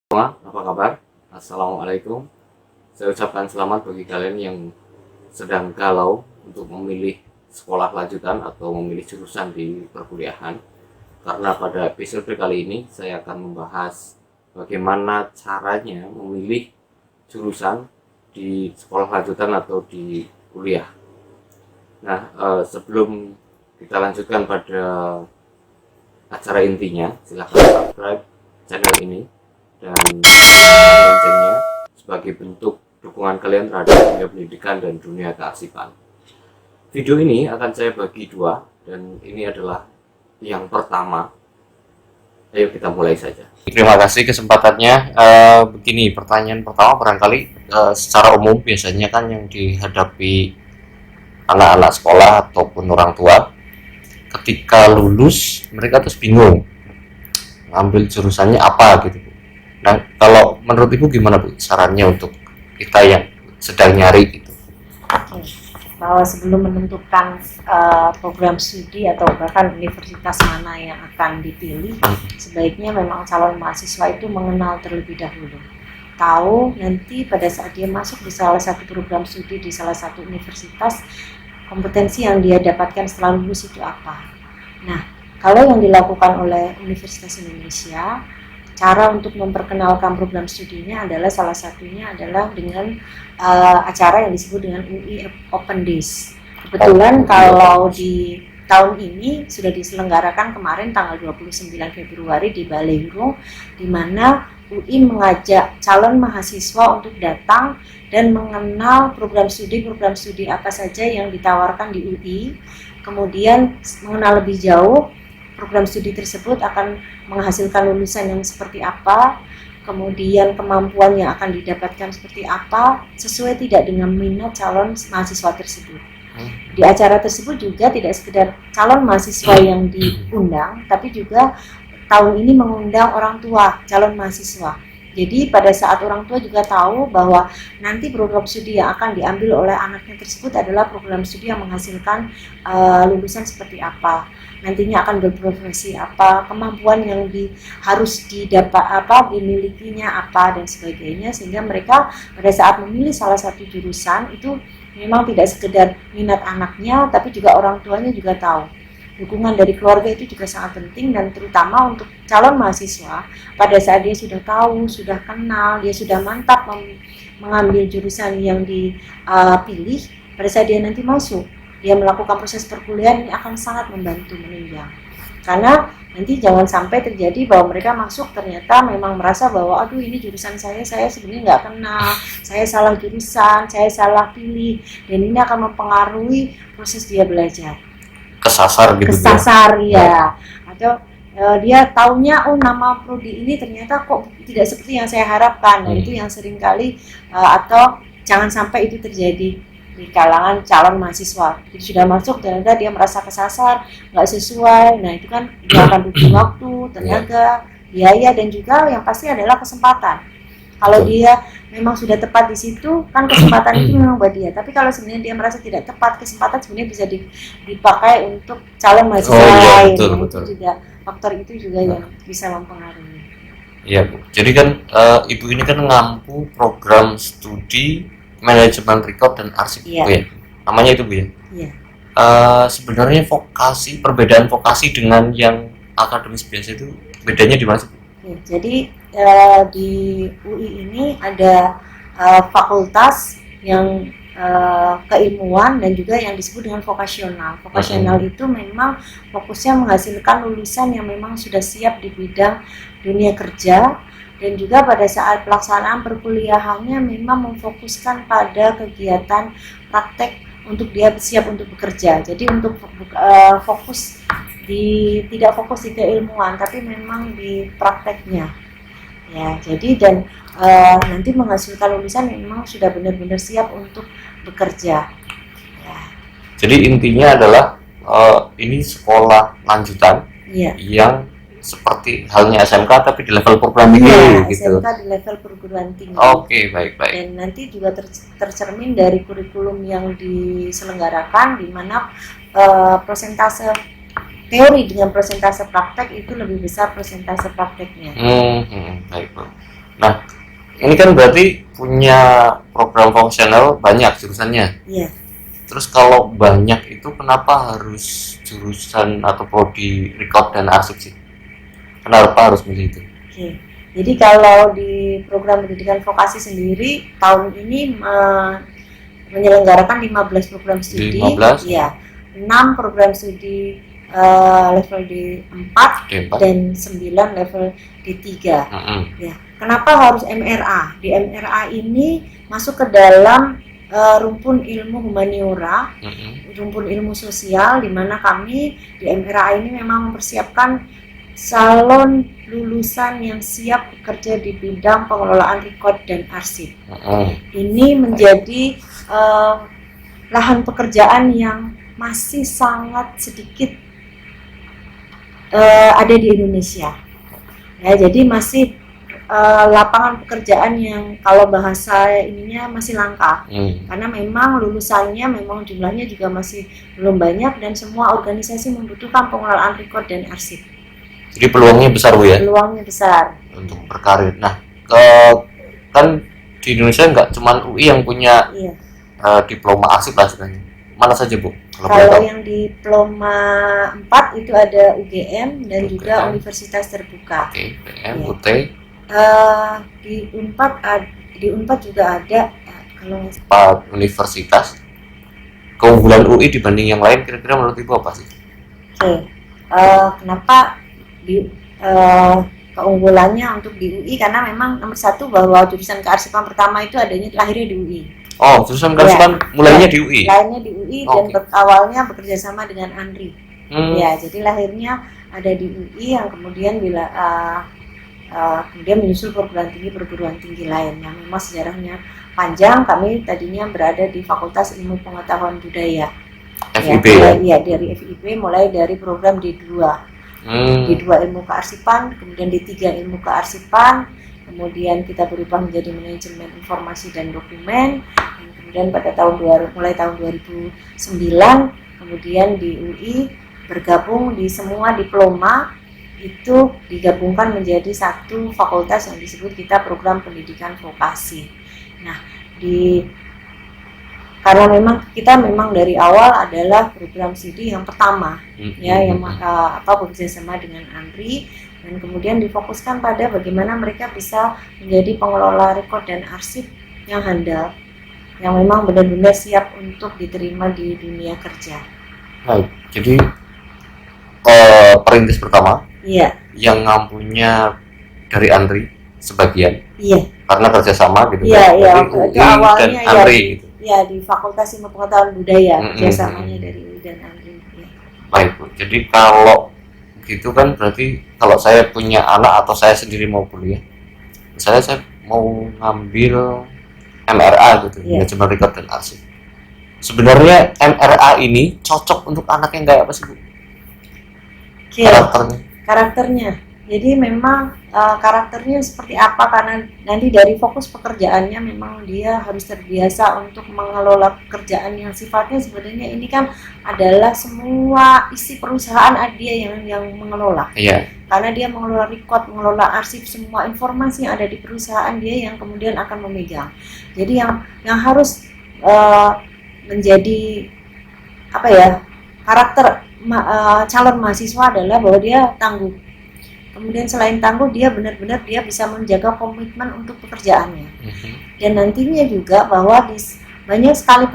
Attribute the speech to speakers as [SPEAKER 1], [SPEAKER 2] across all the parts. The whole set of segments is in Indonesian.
[SPEAKER 1] Semua, apa kabar? Assalamualaikum. Saya ucapkan selamat bagi kalian yang sedang galau untuk memilih sekolah lanjutan atau memilih jurusan di perkuliahan. Karena pada episode kali ini saya akan membahas bagaimana caranya memilih jurusan di sekolah lanjutan atau di kuliah. Nah, sebelum kita lanjutkan pada acara intinya, silahkan subscribe channel ini dan loncengnya sebagai bentuk dukungan kalian terhadap dunia pendidikan dan dunia kearsipan. Video ini akan saya bagi dua dan ini adalah yang pertama. Ayo kita mulai saja. Terima kasih kesempatannya. Begini, pertanyaan pertama barangkali secara umum biasanya kan yang dihadapi anak-anak sekolah ataupun orang tua ketika lulus mereka terus bingung ngambil jurusannya apa gitu. Nah, kalau menurut Ibu gimana Bu sarannya untuk kita yang sedang nyari gitu?
[SPEAKER 2] Bahwa sebelum menentukan program studi atau bahkan universitas mana yang akan dipilih, sebaiknya memang calon mahasiswa itu mengenal terlebih dahulu. Tahu nanti pada saat dia masuk di salah satu program studi di salah satu universitas, kompetensi yang dia dapatkan setelah lulus itu apa. Nah, kalau yang dilakukan oleh Universitas Indonesia, cara untuk memperkenalkan program studinya adalah salah satunya adalah dengan acara yang disebut dengan UI Open Days. Kebetulan kalau di tahun ini sudah diselenggarakan kemarin tanggal 29 Februari di Balairu, di mana UI mengajak calon mahasiswa untuk datang dan mengenal program studi apa saja yang ditawarkan di UI, kemudian mengenal lebih jauh program studi tersebut akan menghasilkan lulusan yang seperti apa, kemudian kemampuan yang akan didapatkan seperti apa, sesuai tidak dengan minat calon mahasiswa tersebut. Di acara tersebut juga tidak sekedar calon mahasiswa yang diundang, tapi juga tahun ini mengundang orang tua calon mahasiswa. Jadi pada saat orang tua juga tahu bahwa nanti program studi yang akan diambil oleh anaknya tersebut adalah program studi yang menghasilkan lulusan seperti apa, nantinya akan berprofesi apa, kemampuan yang harus dimilikinya apa dan sebagainya, sehingga mereka pada saat memilih salah satu jurusan itu memang tidak sekedar minat anaknya, tapi juga orang tuanya juga tahu. Dukungan dari keluarga itu juga sangat penting, dan terutama untuk calon mahasiswa pada saat dia sudah tahu, sudah kenal, dia sudah mantap mengambil jurusan yang dipilih, pada saat dia nanti masuk, dia melakukan proses perkuliahan, ini akan sangat membantu menunjang. Karena nanti jangan sampai terjadi bahwa mereka masuk ternyata memang merasa bahwa aduh ini jurusan saya sebenarnya nggak kenal, saya salah jurusan, saya salah pilih, dan ini akan mempengaruhi proses dia belajar.
[SPEAKER 1] Kesasar gitu
[SPEAKER 2] ya. Atau dia taunya nama prodi ini ternyata kok tidak seperti yang saya harapkan. Nah, itu yang sering kali atau jangan sampai itu terjadi di kalangan calon mahasiswa. Jadi sudah masuk ternyata dia merasa kesasar, nggak sesuai. Nah, itu kan dia akan butuh waktu, tenaga, biaya, dan juga yang pasti adalah kesempatan. Kalau dia memang sudah tepat di situ, kan kesempatan itu memang buat dia. Tapi kalau sebenarnya dia merasa tidak tepat, kesempatan sebenarnya bisa dipakai untuk calon mahasiswa lain. Betul. Itu juga faktor itu juga yang bisa mempengaruhi.
[SPEAKER 1] Iya Bu. Jadi kan Ibu ini kan ngampu program studi manajemen rekod dan arsip Bu ya. Namanya itu Bu ya.
[SPEAKER 2] Iya.
[SPEAKER 1] Sebenarnya perbedaan vokasi dengan yang akademis biasa itu bedanya di mana sih Bu?
[SPEAKER 2] Jadi di UI ini ada fakultas yang keilmuan dan juga yang disebut dengan vokasional. Vokasional itu memang fokusnya menghasilkan lulusan yang memang sudah siap di bidang dunia kerja, dan juga pada saat pelaksanaan perkuliahannya memang memfokuskan pada kegiatan praktek untuk dia siap untuk bekerja. Jadi untuk tidak fokus di keilmuan, tapi memang di prakteknya. Ya, jadi dan nanti menghasilkan lulusan memang sudah benar-benar siap untuk bekerja. Ya.
[SPEAKER 1] Jadi intinya adalah ini sekolah lanjutan yang seperti halnya SMK tapi di level perguruan tinggi gitu.
[SPEAKER 2] SMK di level perguruan tinggi.
[SPEAKER 1] Oke, baik.
[SPEAKER 2] Dan nanti juga tercermin dari kurikulum yang diselenggarakan, di mana persentase teori dengan persentase praktek itu lebih besar persentase prakteknya.
[SPEAKER 1] Baik Bu. Nah, ini kan berarti punya program fungsional banyak jurusannya.
[SPEAKER 2] Iya.
[SPEAKER 1] Terus kalau banyak itu kenapa harus jurusan atau prodi record dan arsip sih? Kenapa harus milih itu?
[SPEAKER 2] Oke. Jadi kalau di program pendidikan vokasi sendiri tahun ini menyelenggarakan 15 program studi.
[SPEAKER 1] 15?
[SPEAKER 2] Ya. 6 program studi level D4 dan 9 level D3. Ya. Kenapa harus MRA? Di MRA ini masuk ke dalam rumpun ilmu humaniora, rumpun ilmu sosial, di mana kami di MRA ini memang mempersiapkan calon lulusan yang siap bekerja di bidang pengelolaan rekod dan arsip. Ini menjadi lahan pekerjaan yang masih sangat sedikit ada di Indonesia. Ya, jadi masih lapangan pekerjaan yang kalau bahasa ininya masih langka, karena memang lulusannya memang jumlahnya juga masih belum banyak dan semua organisasi membutuhkan pengelolaan rekod dan arsip.
[SPEAKER 1] Jadi peluangnya besar Bu ya?
[SPEAKER 2] Peluangnya besar
[SPEAKER 1] untuk berkarir. Nah, kan di Indonesia nggak cuma UI yang punya diploma arsip lah sebenarnya. Mana saja Bu?
[SPEAKER 2] Kalau yang diploma 4 itu ada UGM dan juga Universitas Terbuka.
[SPEAKER 1] Oke, UGM,
[SPEAKER 2] ya.
[SPEAKER 1] UT.
[SPEAKER 2] Di Unpad juga ada kalau
[SPEAKER 1] 4 universitas. Keunggulan UI dibanding yang lain kira-kira menurut Ibu apa sih?
[SPEAKER 2] Oke. Kenapa keunggulannya untuk di UI? Karena memang nomor 1 bahwa jurusan kearsipan pertama itu adanya lahirnya di UI.
[SPEAKER 1] Oh, jurusan kearsipan mulainya di UI.
[SPEAKER 2] Lahirnya di UI dan awalnya bekerja sama dengan ANRI. Ya, jadi lahirnya ada di UI yang kemudian kemudian menyusul perguruan tinggi lain yang memang sejarahnya panjang. Kami tadinya berada di Fakultas Ilmu Pengetahuan Budaya.
[SPEAKER 1] FIB
[SPEAKER 2] ya? Dari FIB mulai dari program D2. D2 Ilmu Kearsipan, kemudian D3 Ilmu Kearsipan, kemudian kita berubah menjadi Manajemen Informasi dan Dokumen, dan kemudian pada mulai tahun 2009 kemudian di UI bergabung di semua diploma itu digabungkan menjadi satu fakultas yang disebut kita program pendidikan vokasi. Nah, karena memang kita dari awal adalah program studi yang pertama, yang bekerja sama dengan ANRI, dan kemudian difokuskan pada bagaimana mereka bisa menjadi pengelola rekod dan arsip yang handal, yang memang benar-benar siap untuk diterima di dunia kerja.
[SPEAKER 1] Baik, jadi perintis pertama.
[SPEAKER 2] Iya.
[SPEAKER 1] Yang ngampunya dari ANRI sebagian.
[SPEAKER 2] Iya.
[SPEAKER 1] Karena kerjasama gitu.
[SPEAKER 2] Iya.
[SPEAKER 1] Dari UI dan ANRI. Gitu.
[SPEAKER 2] Ya, di Fakultas Ilmu Pengetahuan Budaya, kerjasamanya dari UI dan ANRI. Ya.
[SPEAKER 1] Baik Bu, jadi kalau gitu kan berarti kalau saya punya anak atau saya sendiri mau kuliah, misalnya saya mau ngambil MRA gitu, manajemen rekod dan arsip. Sebenarnya MRA ini cocok untuk anak yang kayak apa sih Bu? Karakternya.
[SPEAKER 2] Jadi memang karakternya seperti apa, karena nanti dari fokus pekerjaannya memang dia harus terbiasa untuk mengelola pekerjaan yang sifatnya sebenarnya ini kan adalah semua isi perusahaan dia yang mengelola.
[SPEAKER 1] Iya.
[SPEAKER 2] Karena dia mengelola rekod, mengelola arsip, semua informasi yang ada di perusahaan dia yang kemudian akan memegang. Jadi yang harus menjadi karakter calon mahasiswa adalah bahwa dia tangguh. Kemudian selain tangguh, dia benar-benar dia bisa menjaga komitmen untuk pekerjaannya. Dan nantinya juga bahwa banyak sekali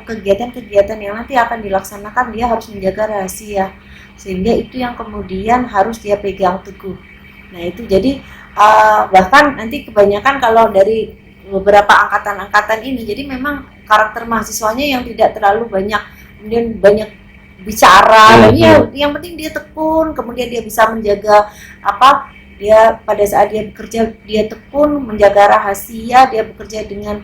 [SPEAKER 2] kegiatan-kegiatan yang nanti akan dilaksanakan dia harus menjaga rahasia, sehingga itu yang kemudian harus dia pegang teguh. Nah itu jadi bahkan nanti kebanyakan kalau dari beberapa angkatan-angkatan ini, jadi memang karakter mahasiswanya yang tidak terlalu banyak, kemudian banyak bicara, dan yang penting dia tekun, kemudian dia bisa menjaga dia pada saat dia bekerja dia tekun, menjaga rahasia, dia bekerja dengan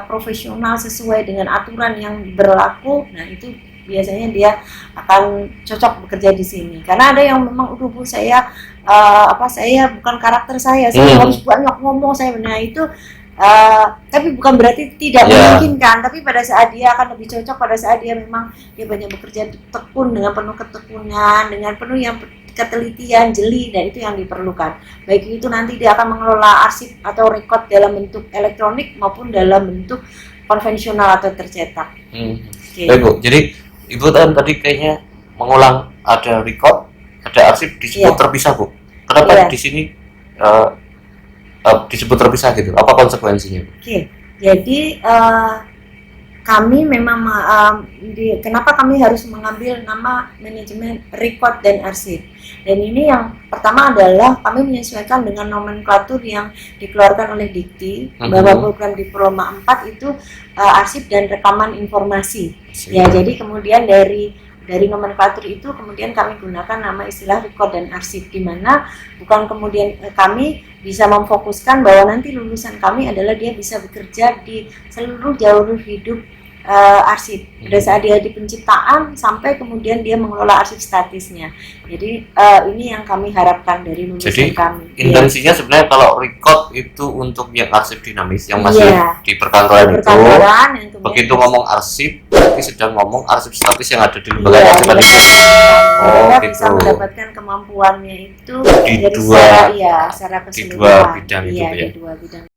[SPEAKER 2] profesional sesuai dengan aturan yang berlaku. Nah itu biasanya dia akan cocok bekerja di sini. Karena ada yang memang Bu, saya bukan karakter saya harus banyak ngomong nah itu tapi bukan berarti tidak memungkinkan, tapi pada saat dia akan lebih cocok pada saat dia memang dia banyak bekerja tekun dengan penuh ketekunan, dengan penuh yang ketelitian jeli, dan itu yang diperlukan. Baik itu nanti dia akan mengelola arsip atau record dalam bentuk elektronik maupun dalam bentuk konvensional atau tercetak.
[SPEAKER 1] Okay. Baik Bu, jadi Ibu tadi kayaknya mengulang ada record, ada arsip disebut terpisah Bu. Kenapa di sini disebut terpisah gitu? Apa konsekuensinya?
[SPEAKER 2] Oke, jadi kami memang kenapa kami harus mengambil nama manajemen record dan arsip. Dan ini yang pertama adalah kami menyesuaikan dengan nomenklatur yang dikeluarkan oleh Dikti bahwa program diploma 4 itu arsip dan rekaman informasi. Ya, jadi kemudian dari nomenklatur itu kemudian kami gunakan nama istilah record dan arsip, di mana bukan kemudian kami bisa memfokuskan bahwa nanti lulusan kami adalah dia bisa bekerja di seluruh jalur hidup arsip pada saat dia di penciptaan sampai kemudian dia mengelola arsip statisnya. Jadi ini yang kami harapkan dari lulusan kami.
[SPEAKER 1] Jadi intensinya sebenarnya kalau record itu untuk yang arsip dinamis yang masih di perkantoran itu, begitu ngomong arsip berarti sedang ngomong arsip statis yang ada di lembaga arsip.
[SPEAKER 2] Bisa mendapatkan kemampuannya itu
[SPEAKER 1] di
[SPEAKER 2] dari
[SPEAKER 1] dua
[SPEAKER 2] secara keseluruhan.
[SPEAKER 1] Di dua bidang itu ya.
[SPEAKER 2] Di dua bidang.